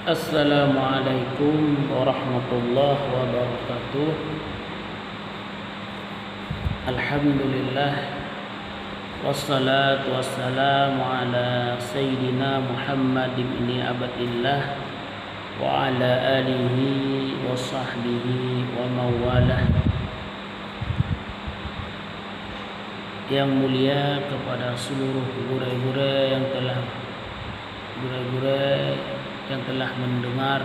Assalamualaikum warahmatullahi wabarakatuh. Alhamdulillah, wassalatu wassalamu ala sayyidina Muhammad ibn Abdillah wa ala alihi wa sahbihi wa mawalah. Yang mulia kepada seluruh guru-guru yang telah mendengar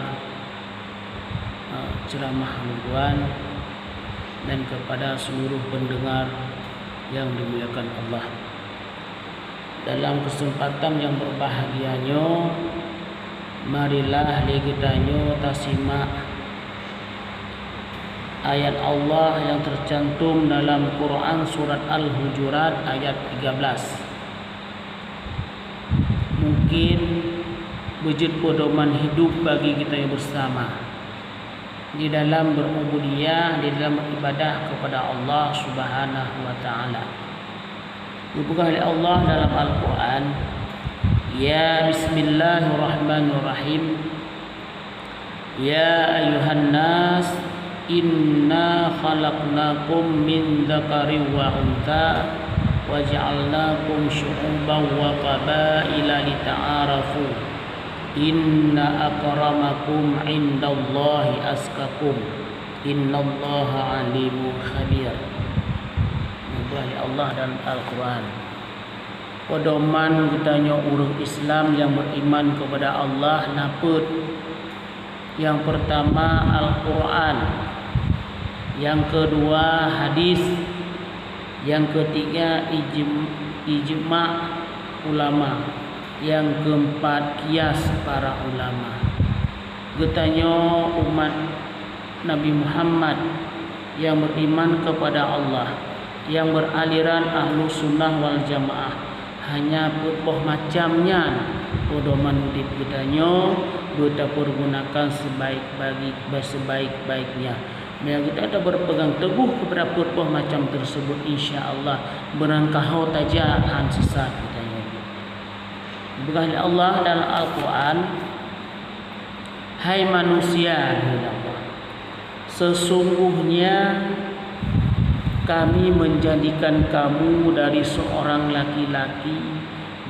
ceramah Ridwan, dan kepada seluruh pendengar yang dimuliakan Allah. Dalam kesempatan yang berbahagianya, marilah kita simak ayat Allah yang tercantum dalam Quran surat Al-Hujurat ayat 13. Mungkin wujud pedoman hidup bagi kita yang bersama di dalam berubudiyah, di dalam beribadah kepada Allah Subhanahu wa taala. Disebutkan oleh Allah dalam Al-Quran, ya bismillahirrahmanirrahim, ya ayuhan nas inna khalaqnakum min dzakarin wa untha wa ja'alnakum syu'uban wa qabaila lita'arafu inna akramakum indallahi askakum innallaha alimun khabir. Oleh Allah dan Al-Quran. Pedoman kitanya orang Islam yang beriman kepada Allah naput. Yang pertama Al-Quran, yang kedua hadis, yang ketiga ijma' ulama, yang keempat kias para ulama. Getanya umat Nabi Muhammad yang beriman kepada Allah, yang beraliran ahlu sunnah wal jamaah, hanya putboh macamnya pedoman hidup getanya kita pergunakan sebaik-baiknya. Biar kita ada berpegang teguh kepada putboh macam tersebut, insya-Allah berangkahau tajaan sesat kitanya. Berkata Allah dalam Al-Quran, hai manusia, sesungguhnya kami menjadikan kamu dari seorang laki-laki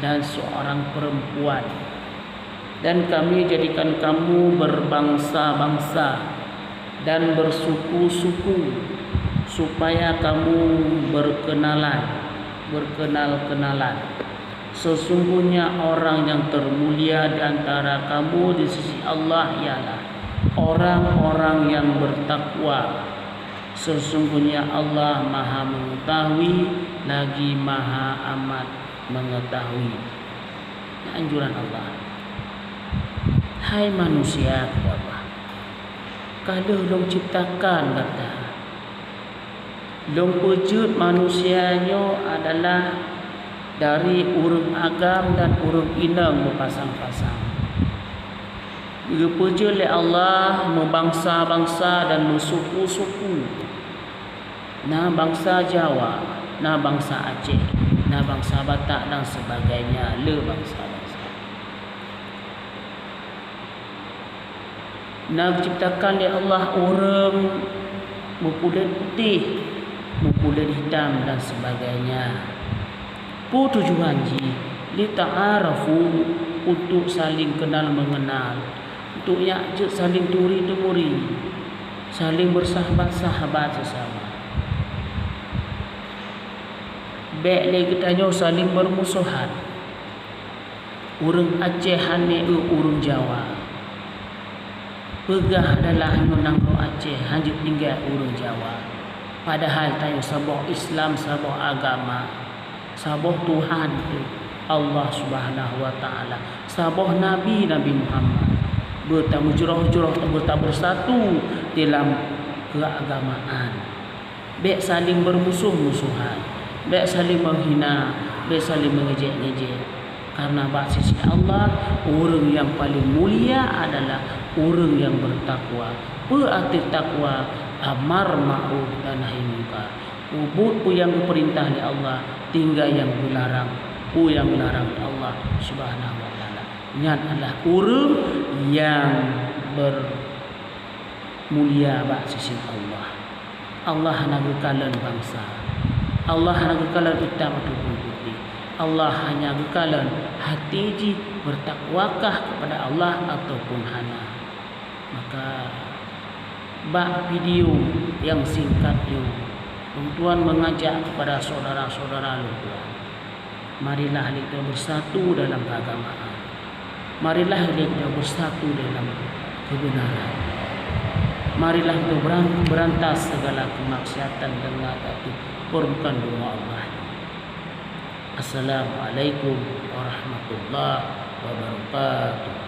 dan seorang perempuan, dan kami jadikan kamu berbangsa-bangsa dan bersuku-suku supaya kamu berkenal-kenalan. Sesungguhnya orang yang termulia di antara kamu di sisi Allah ialah orang-orang yang bertakwa. Sesungguhnya Allah Maha mengetahui lagi Maha amat mengetahui. Anjuran Allah, hai manusia, kalau long ciptakan kata long wujud manusianya adalah dari urang agam dan urang inang berpasang-pasang. Dipuji oleh Allah membangsa-bangsa dan bersuku-suku. Nah bangsa Jawa, nah bangsa Aceh, nah bangsa Batak dan sebagainya, bangsa-bangsa. Nah ciptakan oleh Allah orang berkulit putih, berkulit hitam dan sebagainya. Tujuan li ta'arafu, untuk saling kenal mengenal, untuk saling turi temuri, saling bersahabat-sahabat sesama. Baik lagi tanya saling bermusuhan. Urang Aceh hane urang Jawa. Pegah adalah nang Aceh hanya tinggal urang Jawa. Padahal tanya sabah Islam, sabah agama, sabah Tuhan Allah Subhanahu wa taala, sabah Nabi Muhammad bertamujurah-jurah bersatu dalam keagamaan. Baik saling bermusuh-musuhan, baik saling menghina, baik saling mengejek-ngejek. Karena bagi sisi Allah, orang yang paling mulia adalah orang yang bertakwa. Berarti takwa amar ma'ruf dan nahi munkar. Ubud yang diperintah oleh Allah, tinggal yang dilarang. Yang dilarang oleh Allah Subhanahu wa taala. Nya adalah urang yang bermulia bak sisi Allah. Allah hanya kalian bangsa. Allah hanya kalian hitam ataupun putih. Allah hanya kalian hati ji bertakwakah kepada Allah ataupun hana. Maka bak video yang singkat itu Tuhan mengajak kepada saudara-saudara Tuhan. Marilah kita bersatu dalam keagamaan. Marilah kita bersatu dalam kebenaran. Marilah kita berantas segala kemaksiatan dan mengatakan perbuatan doa Allah. Assalamualaikum warahmatullahi wabarakatuh.